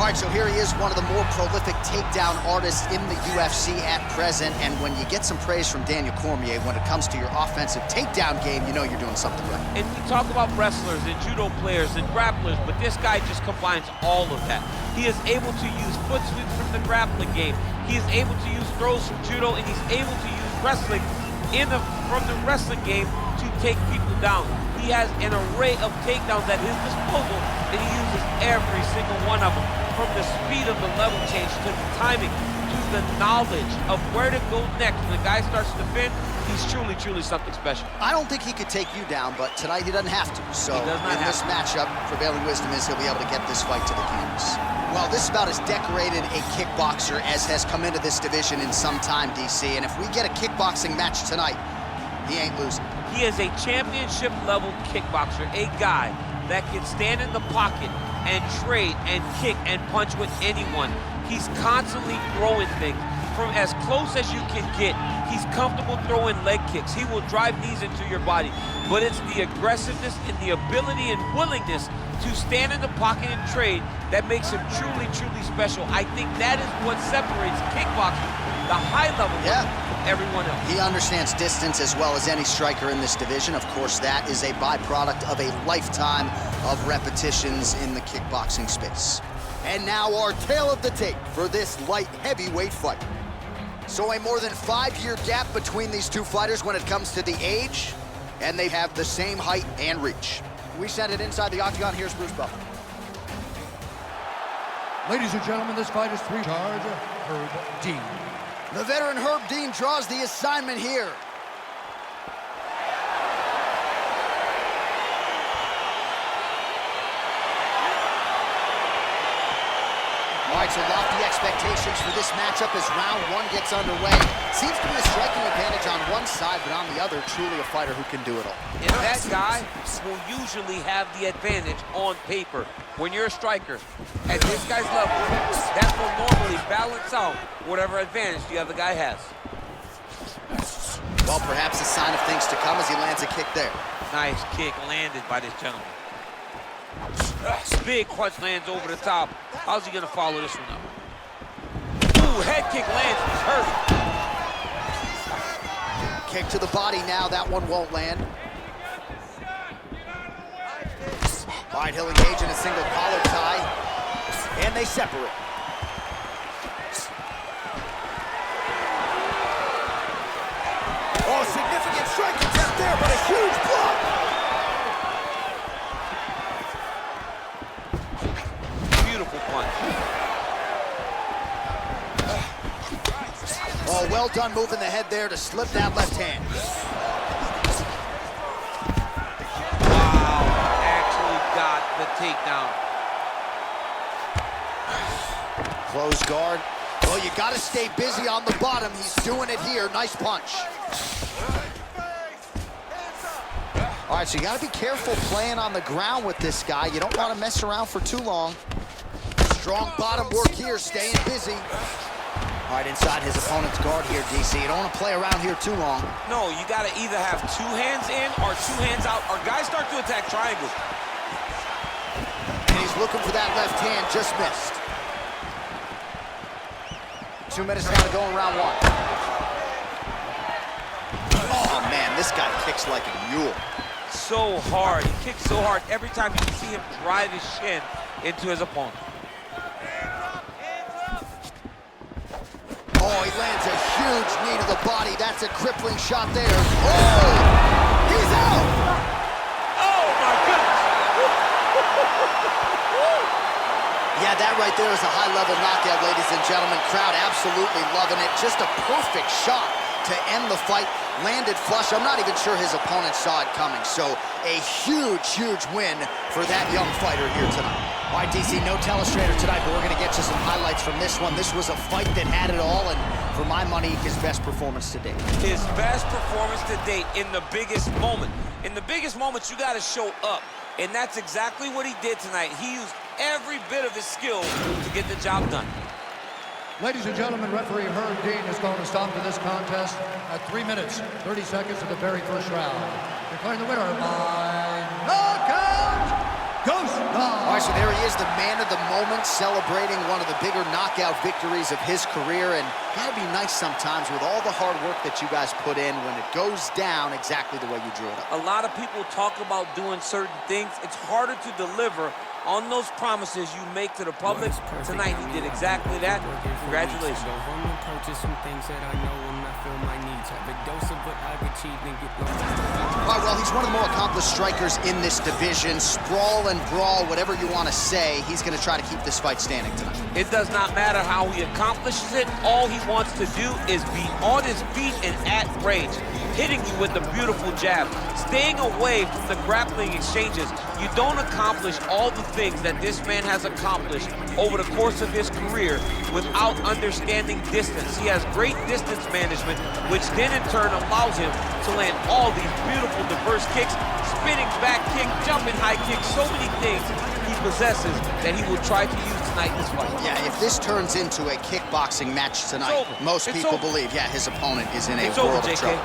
All right, so here he is, one of the more prolific takedown artists in the UFC at present. And when you get some praise from Daniel Cormier when it comes to your offensive takedown game, you know you're doing something right. And we talk about wrestlers and judo players and grapplers, but this guy just combines all of that. He is able to use foot sweeps from the grappling game. He is able to use throws from judo, and he's able to use wrestling from the wrestling game to take people down. He has an array of takedowns at his disposal, and he uses every single one of them, from the speed of the level change to the timing to the knowledge of where to go next. When the guy starts to defend, he's truly, truly something special. I don't think he could take you down, but tonight he doesn't have to. So in this matchup, prevailing wisdom is he'll be able to get this fight to the canvas. Well, this is about as decorated a kickboxer as has come into this division in some time, DC. And if we get a kickboxing match tonight, he ain't losing. He is a championship-level kickboxer, a guy that can stand in the pocket and trade and kick and punch with anyone. He's constantly throwing things from as close as you can get. He's comfortable throwing leg kicks. He will drive knees into your body, but it's the aggressiveness and the ability and willingness to stand in the pocket and trade that makes him truly, truly special. I think that is what separates kickboxing, the high level, from everyone else. He understands distance as well as any striker in this division. Of course, that is a byproduct of a lifetime of repetitions in the kickboxing space. And now our tale of the tape for this light heavyweight fight. So a more than 5-year gap between these two fighters when it comes to the age, and they have the same height and reach. We send it inside the octagon. Here's Bruce Buffer. Ladies and gentlemen, this fight is charge Herb Dean. The veteran Herb Dean draws the assignment here. All right, so lofty expectations for this matchup as round one gets underway. Seems to be a striking advantage on one side, but on the other, truly a fighter who can do it all. And that guy will usually have the advantage on paper. When you're a striker at this guy's level, that will normally balance out whatever advantage the other guy has. Well, perhaps a sign of things to come as he lands a kick there. Nice kick landed by this gentleman. Big punch lands over the top. How's he gonna follow this one up? Ooh, head kick lands, he's hurt. Kick to the body now, that one won't land. All right, he'll engage in a single collar tie, and they separate. Oh, significant strike attempt there, but a huge block. Beautiful punch. Oh, well done moving the head there to slip that left hand. Wow, actually got the takedown. Close guard. Well, you got to stay busy on the bottom. He's doing it here. Nice punch. All right, so you got to be careful playing on the ground with this guy. You don't want to mess around for too long. Strong bottom work here, staying busy. All right, inside his opponent's guard here, DC. You don't want to play around here too long. No, you got to either have 2 hands in or 2 hands out, or guys start to attack triangles. And he's looking for that left hand, just missed. 2 minutes now to go in round one. Oh, man, this guy kicks like a mule. So hard, he kicks so hard. Every time you can see him drive his shin into his opponent. Oh, he lands a huge knee to the body. That's a crippling shot there. Oh, he's out. Oh, my goodness. Yeah, that right there is a high-level knockout, ladies and gentlemen. Crowd absolutely loving it. Just a perfect shot to end the fight. Landed flush. I'm not even sure his opponent saw it coming. So a huge, huge win for that young fighter here tonight. All right, DC, no telestrator tonight, but we're going to get you some highlights from this one. This was a fight that had it all, and for my money, his best performance to date. His best performance to date in the biggest moment. In the biggest moments, you got to show up, and that's exactly what he did tonight. He used every bit of his skill to get the job done. Ladies and gentlemen, referee Herb Dean is going to stop to this contest at 3 minutes, 30 seconds of the very first round. Declaring the winner by knockout, Ghost. All right, so there he is, the man of the moment, celebrating one of the bigger knockout victories of his career. And gotta be nice sometimes with all the hard work that you guys put in when it goes down exactly the way you drew it up. A lot of people talk about doing certain things. It's harder to deliver on those promises you make to the public. Tonight he did exactly that. Congratulations. All right, well, he's one of the more accomplished strikers in this division. Sprawl and brawl, whatever you want to say, he's going to try to keep this fight standing tonight. It does not matter how he accomplishes it. All he wants to do is be on his feet and at range, hitting you with the beautiful jab, staying away from the grappling exchanges. You don't accomplish all the things that this man has accomplished over the course of his career without understanding distance. He has great distance management, which then in turn allows him to land all these beautiful diverse kicks, spinning back kick, jumping high kick, so many things he possesses that he will try to use tonight in this fight. Yeah, if this turns into a kickboxing match tonight, most people believe, yeah, his opponent is in a world of trouble.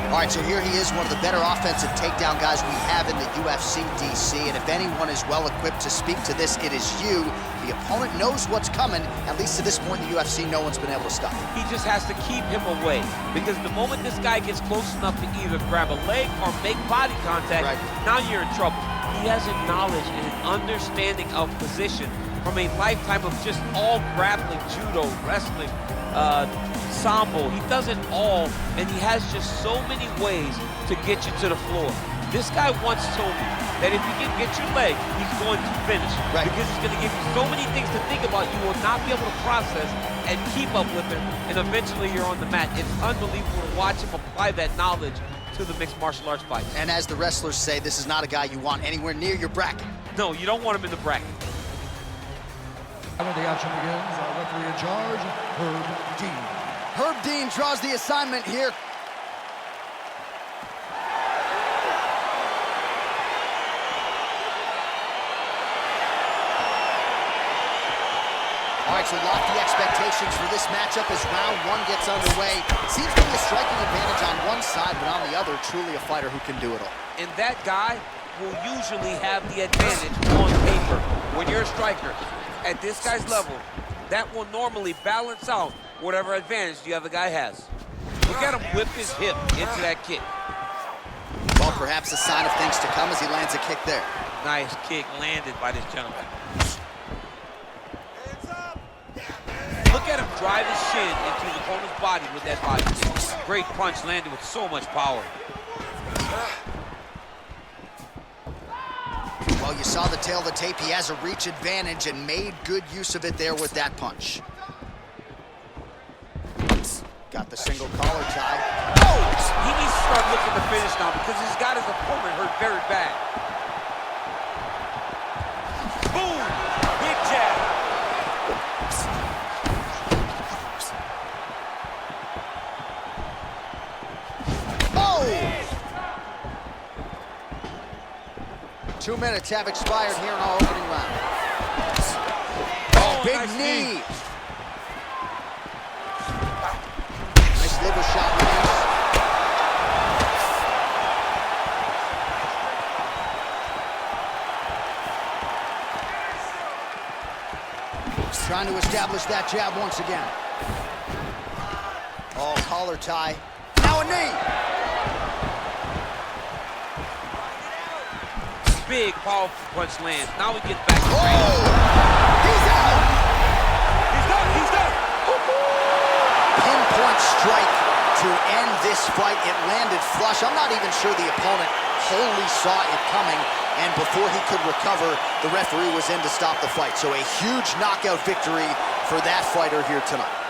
All right, so here he is, one of the better offensive takedown guys we have in the UFC, DC. And if anyone is well-equipped to speak to this, it is you. The opponent knows what's coming. At least to this point in the UFC, no one's been able to stop him. He just has to keep him away, because the moment this guy gets close enough to either grab a leg or make body contact, now you're in trouble. He has a knowledge and an understanding of position from a lifetime of just all grappling, judo, wrestling, sambo. He does it all, and he has just so many ways to get you to the floor. This guy once told me that if he can get your leg, he's going to finish. Because he's going to give you so many things to think about, you will not be able to process and keep up with him, and eventually you're on the mat. It's unbelievable to watch him apply that knowledge to the mixed martial arts fight. And as the wrestlers say, this is not a guy you want anywhere near your bracket. No, you don't want him in the bracket. When the action begins, our referee in charge, Herb Dean. Herb Dean draws the assignment here. All right, so lofty expectations for this matchup as round one gets underway. Seems to be a striking advantage on one side, but on the other, truly a fighter who can do it all. And that guy will usually have the advantage on paper. When you're a striker at this guy's level, that will normally balance out whatever advantage the other guy has. Look at him whip his hip into that kick. Well, perhaps a sign of things to come as he lands a kick there. Nice kick landed by this gentleman. Look at him drive his shin into the opponent's body with that body kick. Great punch landed with so much power. Well, you saw the tail of the tape. He has a reach advantage and made good use of it there with that punch. Got the single collar tie. Oh! He needs to start looking to finish now because he's got his opponent hurt very bad. Boom! Big jab. Oh! 2 minutes have expired here in our opening round. Oh, big nice knee. Nice liver shot lands. Trying to establish that jab once again. Oh, collar tie. Now a knee. Big, powerful punch lands. Now we get back to range. He's out! He's done! He's done! Pinpoint strike to end this fight. It landed flush. I'm not even sure the opponent wholly saw it coming, and before he could recover, the referee was in to stop the fight. So a huge knockout victory for that fighter here tonight.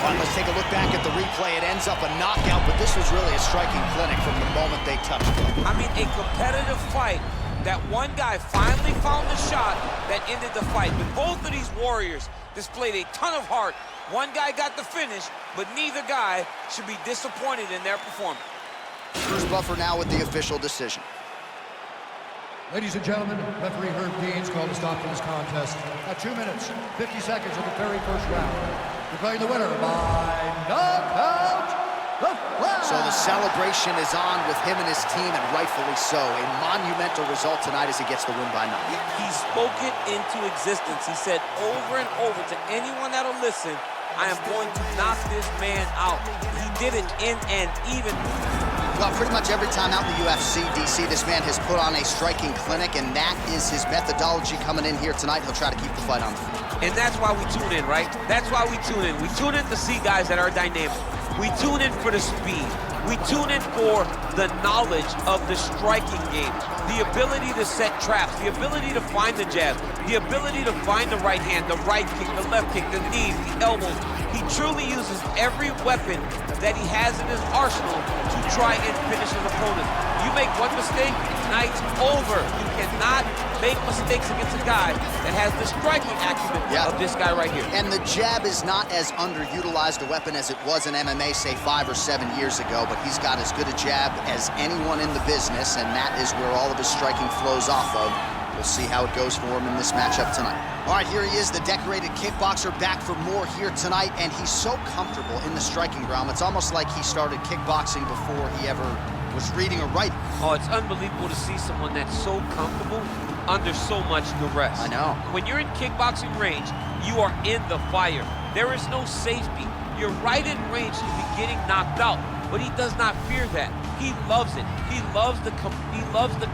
All right, let's take a look back at the replay. It ends up a knockout, but this was really a striking clinic from the moment they touched it. I mean, a competitive fight that one guy finally found the shot that ended the fight. But both of these warriors displayed a ton of heart. One guy got the finish, but neither guy should be disappointed in their performance. Bruce Buffer now with the official decision. Ladies and gentlemen, referee Herb Dean's called a stop to this contest at 2 minutes, 50 seconds of the very first round. Declaring the winner by knockout, the flag. So So the celebration is on with him and his team, and rightfully so. A monumental result tonight as he gets the win by 9. He spoke it into existence. He said over and over to anyone that'll listen, I am going to knock this man out. He did it in an even. Well, pretty much every time out in the UFC, DC, this man has put on a striking clinic, and that is his methodology coming in here tonight. He'll try to keep the fight on the feet. And that's why we tune in, right? That's why we tune in. We tune in to see guys that are dynamic. We tune in for the speed. We tune in for the knowledge of the striking game, the ability to set traps, the ability to find the jab, the ability to find the right hand, the right kick, the left kick, the knees, the elbows. He truly uses every weapon that he has in his arsenal to try and finish his opponent. You make one mistake, night's over. You cannot make mistakes against a guy that has the striking acumen of this guy right here. And the jab is not as underutilized a weapon as it was in MMA, say 5 or 7 years ago, but he's got as good a jab as anyone in the business, and that is where all of his striking flows off of. We'll see how it goes for him in this matchup tonight. All right, here he is, the decorated kickboxer, back for more here tonight, and he's so comfortable in the striking realm. It's almost like he started kickboxing before he ever was reading or writing. Oh, it's unbelievable to see someone that's so comfortable under so much duress. I know. When you're in kickboxing range, you are in the fire. There is no safety. You're right in range to be getting knocked out, but he does not fear that. He loves it. He loves the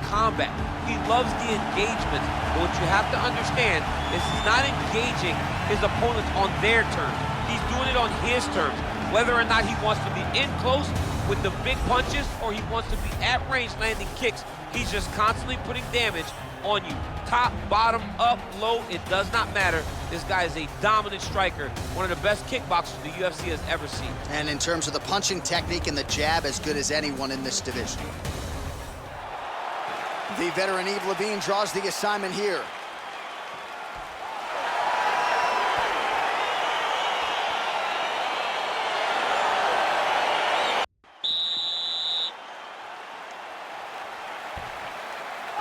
combat. He loves the engagement. But what you have to understand is he's not engaging his opponents on their terms. He's doing it on his terms. Whether or not he wants to be in close with the big punches or he wants to be at range landing kicks, he's just constantly putting damage on you. Top, bottom, up, low, it does not matter. This guy is a dominant striker, one of the best kickboxers the UFC has ever seen. And in terms of the punching technique and the jab, as good as anyone in this division. The veteran Yves Levine draws the assignment here.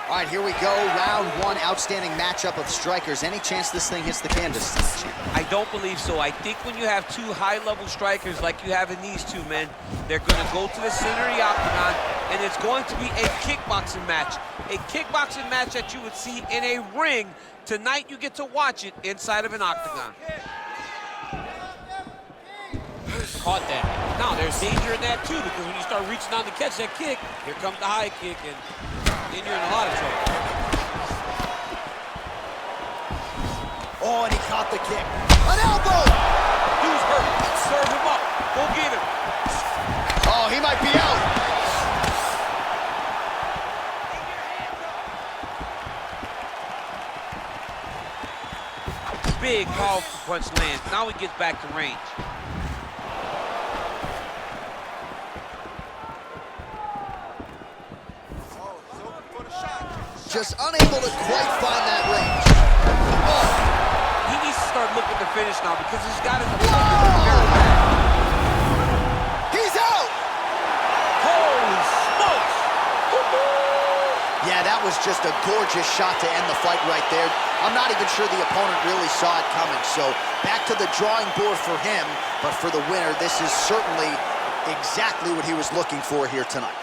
All right, here we go. Round 1, outstanding matchup of strikers. Any chance this thing hits the canvas tonight? I don't believe so. I think when you have two high-level strikers like you have in these two men, they're going to go to the center of the octagon, and it's going to be a kickboxing match. A kickboxing match that you would see in a ring. Tonight, you get to watch it inside of an octagon. Caught that. Now, there's danger in that, too, because when you start reaching down to catch that kick, here comes the high kick, and then you're in a lot of trouble. Oh, and he caught the kick. An elbow! Dude's hurt. Serve him up. Go get him. Oh, he might be out. Big, powerful punch lands. Now he gets back to range. Just unable to quite find that range. Oh. He needs to start looking to finish now because he's got his opponent very bad. He's out! Holy smokes! Yeah, that was just a gorgeous shot to end the fight right there. I'm not even sure the opponent really saw it coming. So back to the drawing board for him, but for the winner, this is certainly exactly what he was looking for here tonight.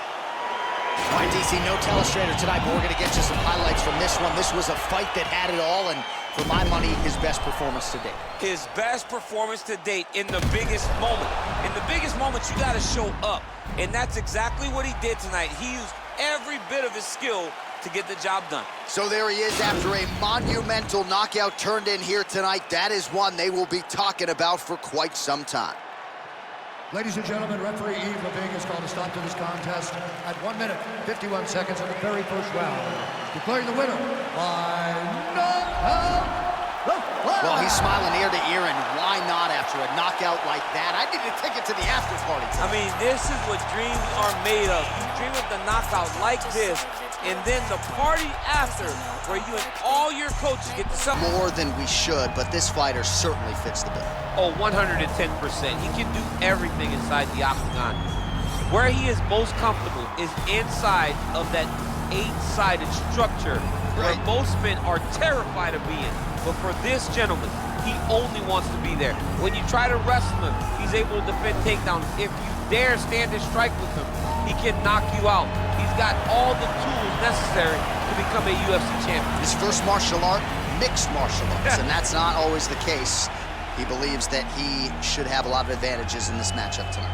All right, DC, no telestrator tonight, but we're going to get you some highlights from this one. This was a fight that had it all, and for my money, his best performance to date. His best performance to date in the biggest moment. In the biggest moments, you got to show up, and that's exactly what he did tonight. He used every bit of his skill to get the job done. So there he is after a monumental knockout turned in here tonight. That is one they will be talking about for quite some time. Ladies and gentlemen, referee Yves Levine has called a stop to this contest at 1 minute, 51 seconds of the very first round, declaring the winner by knockout. Well, he's smiling ear to ear, and why not after a knockout like that? I need a ticket to the after party. I mean, this is what dreams are made of. You dream of the knockout like this, and then the party after, where you and all your coaches get to something. More than we should, but this fighter certainly fits the bill. Oh, 110%. He can do everything inside the octagon. Where he is most comfortable is inside of that 8-sided structure where most men are terrified of being. But for this gentleman, he only wants to be there. When you try to wrestle him, he's able to defend takedowns if you dare stand and strike with him, he can knock you out. He's got all the tools necessary to become a UFC champion. His first martial art, mixed martial arts, and that's not always the case. He believes that he should have a lot of advantages in this matchup tonight.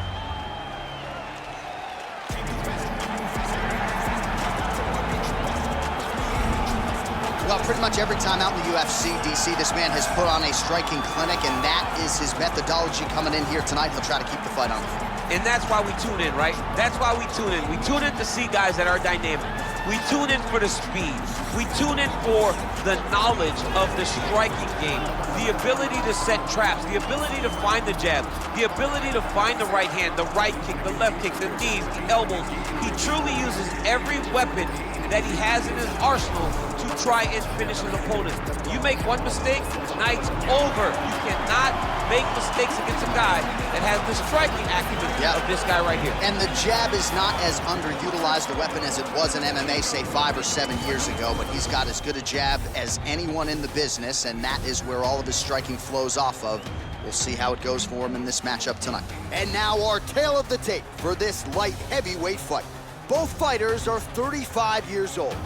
Well, pretty much every time out in the UFC, DC, this man has put on a striking clinic, and that is his methodology coming in here tonight. He'll try to keep the fight on. And that's why we tune in, right? That's why we tune in. We tune in to see guys that are dynamic. We tune in for the speed. We tune in for the knowledge of the striking game, the ability to set traps, the ability to find the jab, the ability to find the right hand, the right kick, the left kick, the knees, the elbows. He truly uses every weapon that he has in his arsenal to try and finish his opponent. You make one mistake, night's over. You cannot make mistakes against a guy that has the striking acumen of this guy right here. And the jab is not as underutilized a weapon as it was in MMA, say 5 or 7 years ago, but he's got as good a jab as anyone in the business, and that is where all of his striking flows off of. We'll see how it goes for him in this matchup tonight. And now our tale of the tape for this light heavyweight fight. Both fighters are 35 years old,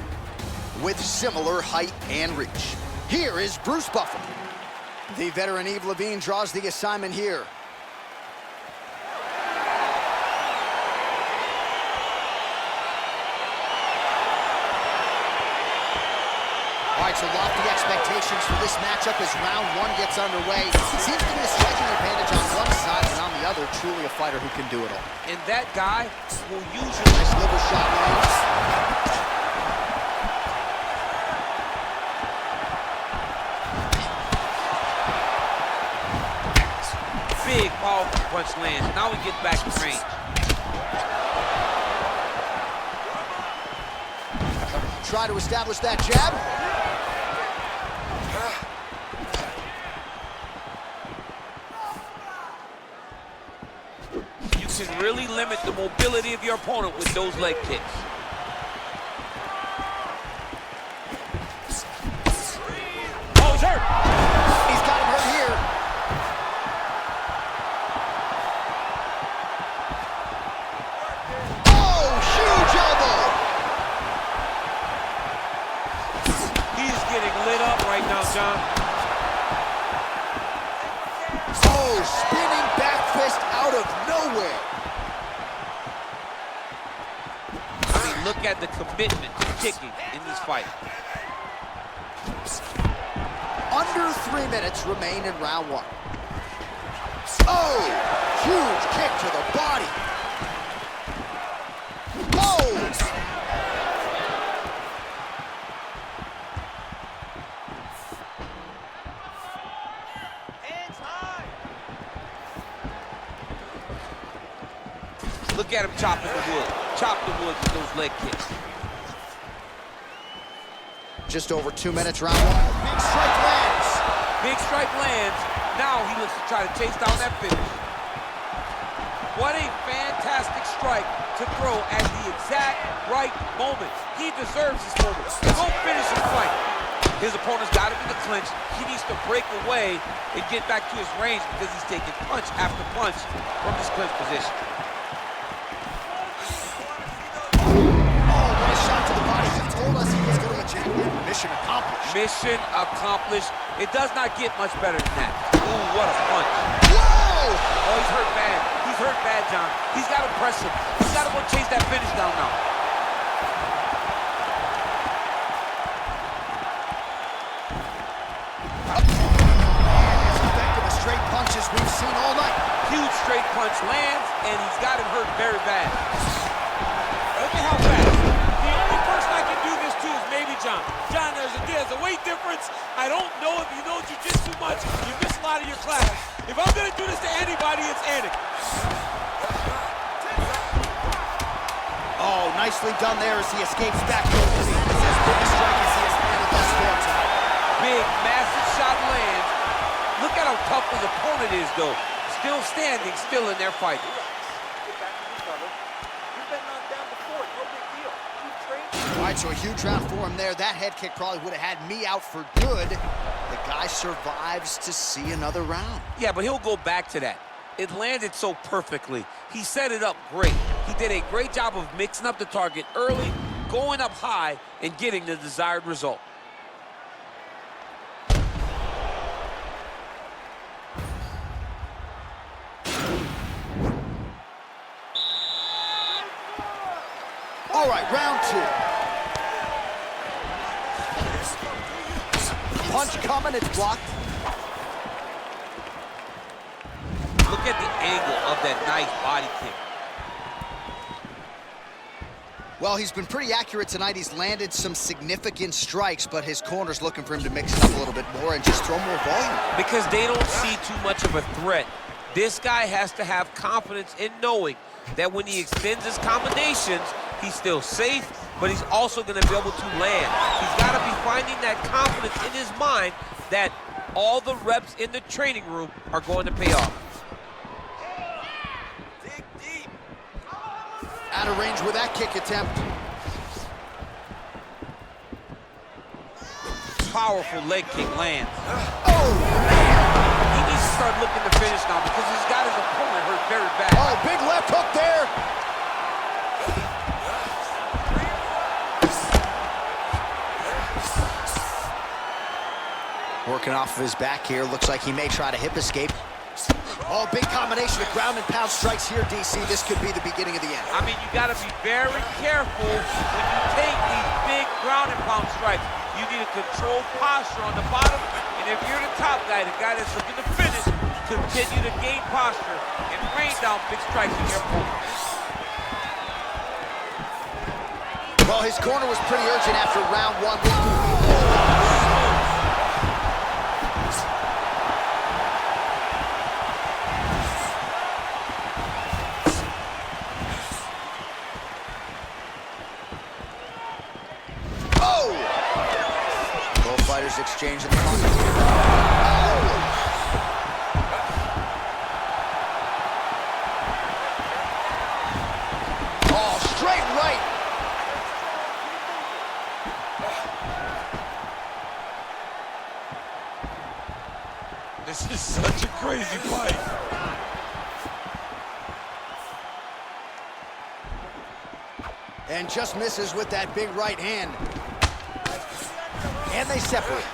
with similar height and reach. Here is Bruce Buffer. The veteran Yves Lavigne draws the assignment here. All right, so lofty expectations for this matchup as round one gets underway. Seems to be a striking advantage on one side, and on the other, truly a fighter who can do it all. And that guy will usually... Nice liver shot lands. Big, powerful punch lands. Now we get back to range. Try to establish that jab. You can really limit the mobility of your opponent with those leg kicks. Oh, he's hurt. He's got him hurt here. Oh, huge elbow. He's getting lit up right now, John. Oh, spinning back fist out of nowhere. I mean, look at the commitment to kicking in this fight. Under 3 minutes remain in round one. Oh, huge kick to the body. Oh! Look at him chopping the wood. Chop the wood with those leg kicks. Just over 2 minutes, round one. Big strike lands. Big strike lands. Now he looks to try to chase down that finish. What a fantastic strike to throw at the exact right moment. He deserves this moment. Go finish his fight. His opponent's got him in the clinch. He needs to break away and get back to his range because he's taking punch after punch from this clinch position. Mission accomplished. Mission accomplished. It does not get much better than that. Ooh, what a punch. Whoa! Oh, he's hurt bad. He's hurt bad, John. He's got to press him. He's got to go chase that finish down now. As effective as straight punches we've seen all night. Huge straight punch lands, and he's got him hurt very bad. Look at how fast. The only person I can do this to is maybe John. John, there's a weight difference. I don't know if you know jiu-jitsu much. You miss a lot of your class. If I'm going to do this to anybody, it's Anik. Oh, nicely done there as he escapes back to his feet. This is as big a strike as he has landed thus far tonight. Big, massive shot lands. Look at how tough his opponent is, though. Still standing, still in their fight. All right, so a huge round for him there. That head kick probably would have had me out for good. The guy survives to see another round. Yeah, but he'll go back to that. It landed so perfectly. He set it up great. He did a great job of mixing up the target early, going up high, and getting the desired result. All right, round 2. Punch coming, it's blocked. Look at the angle of that nice body kick. Well, he's been pretty accurate tonight. He's landed some significant strikes, but his corner's looking for him to mix it up a little bit more and just throw more volume. Because they don't see too much of a threat. This guy has to have confidence in knowing that when he extends his combinations, he's still safe, but he's also going to be able to land. He's got to be finding that confidence in his mind that all the reps in the training room are going to pay off. Dig deep. Out of range with that kick attempt. Powerful leg kick lands. Oh, man. He needs to start looking to finish now because he's got his opponent hurt very bad. Oh, big left hook there. Working off of his back here. Looks like he may try to hip escape. Oh, big combination of ground and pound strikes here, DC. This could be the beginning of the end. I mean, you got to be very careful when you take these big ground and pound strikes. You need a controlled posture on the bottom, and if you're the top guy, the guy that's looking to finish, continue to gain posture and rain down big strikes on your opponent. Well, his corner was pretty urgent after round 1. Fighters exchanging the punches. Oh, straight right. This is such a crazy fight. And just misses with that big right hand. And they separate.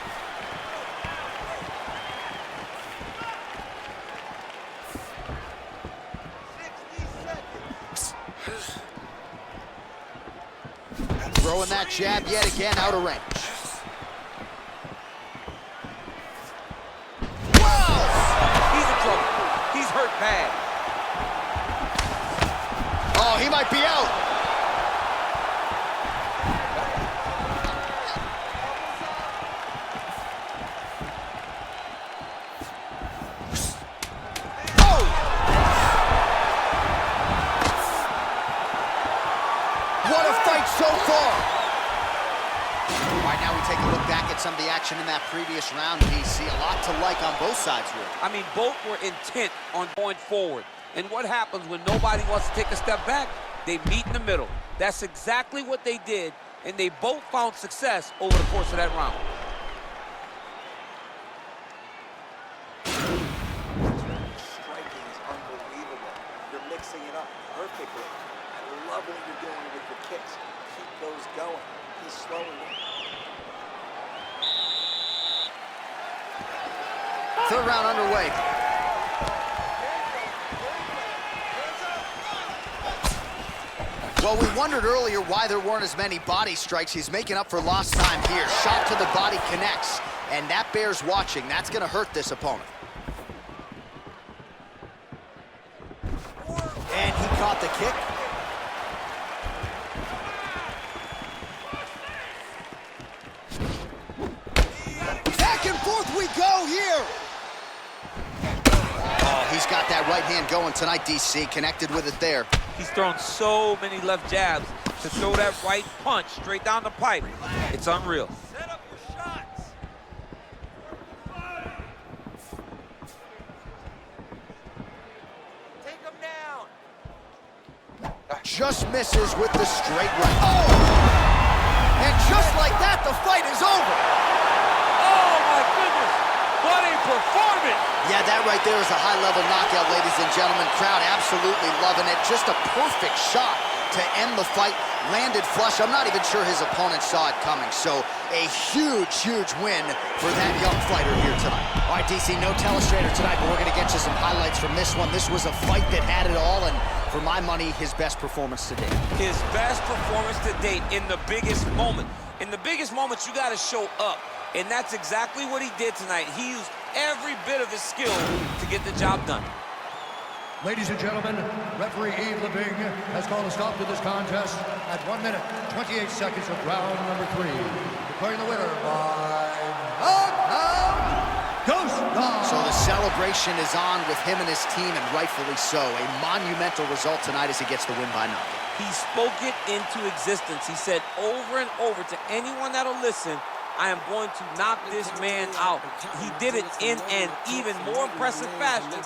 Throwing that jab yet again out of range. Whoa! He's in trouble. He's hurt bad. Oh, he might be out. What a fight so far! All right, now we take a look back at some of the action in that previous round, DC. A lot to like on both sides here. I mean, both were intent on going forward. And what happens when nobody wants to take a step back? They meet in the middle. That's exactly what they did, and they both found success over the course of that round. Striking is unbelievable. You're mixing it up perfectly. I love what you're doing with your kicks. Keep those going. He's slowing down. Third round underway. Well, we wondered earlier why there weren't as many body strikes. He's making up for lost time here. Shot to the body connects, and that bears watching. That's going to hurt this opponent. And he caught the kick. Back and forth we go here. Oh, he's got that right hand going tonight, DC. Connected with it there. He's thrown so many left jabs to throw that right punch straight down the pipe. It's unreal. Set up your shots. Take him down. Just misses with the straight right. Oh! And just like that, the fight is over. Oh, my goodness. What a performance. Yeah, that right there is a high-level knockout, ladies and gentlemen. Crowd absolutely loving it. Just a perfect shot to end the fight. Landed flush. I'm not even sure his opponent saw it coming. So a huge, huge win for that young fighter here tonight. All right, DC, no telestrator tonight, but we're going to get you some highlights from this one. This was a fight that had it all, and for my money, his best performance to date. His best performance to date in the biggest moment. In the biggest moments, you got to show up. And that's exactly what he did tonight. He used every bit of his skill to get the job done. Ladies and gentlemen, referee Yves Leving has called a stop to this contest at 1 minute, 28 seconds of round number 3. Declaring the winner by knockout, So the celebration is on with him and his team, and rightfully so. A monumental result tonight as he gets the win by knockout. He spoke it into existence. He said over and over to anyone that'll listen, I am going to knock this man out. He did it in an even more impressive fashion.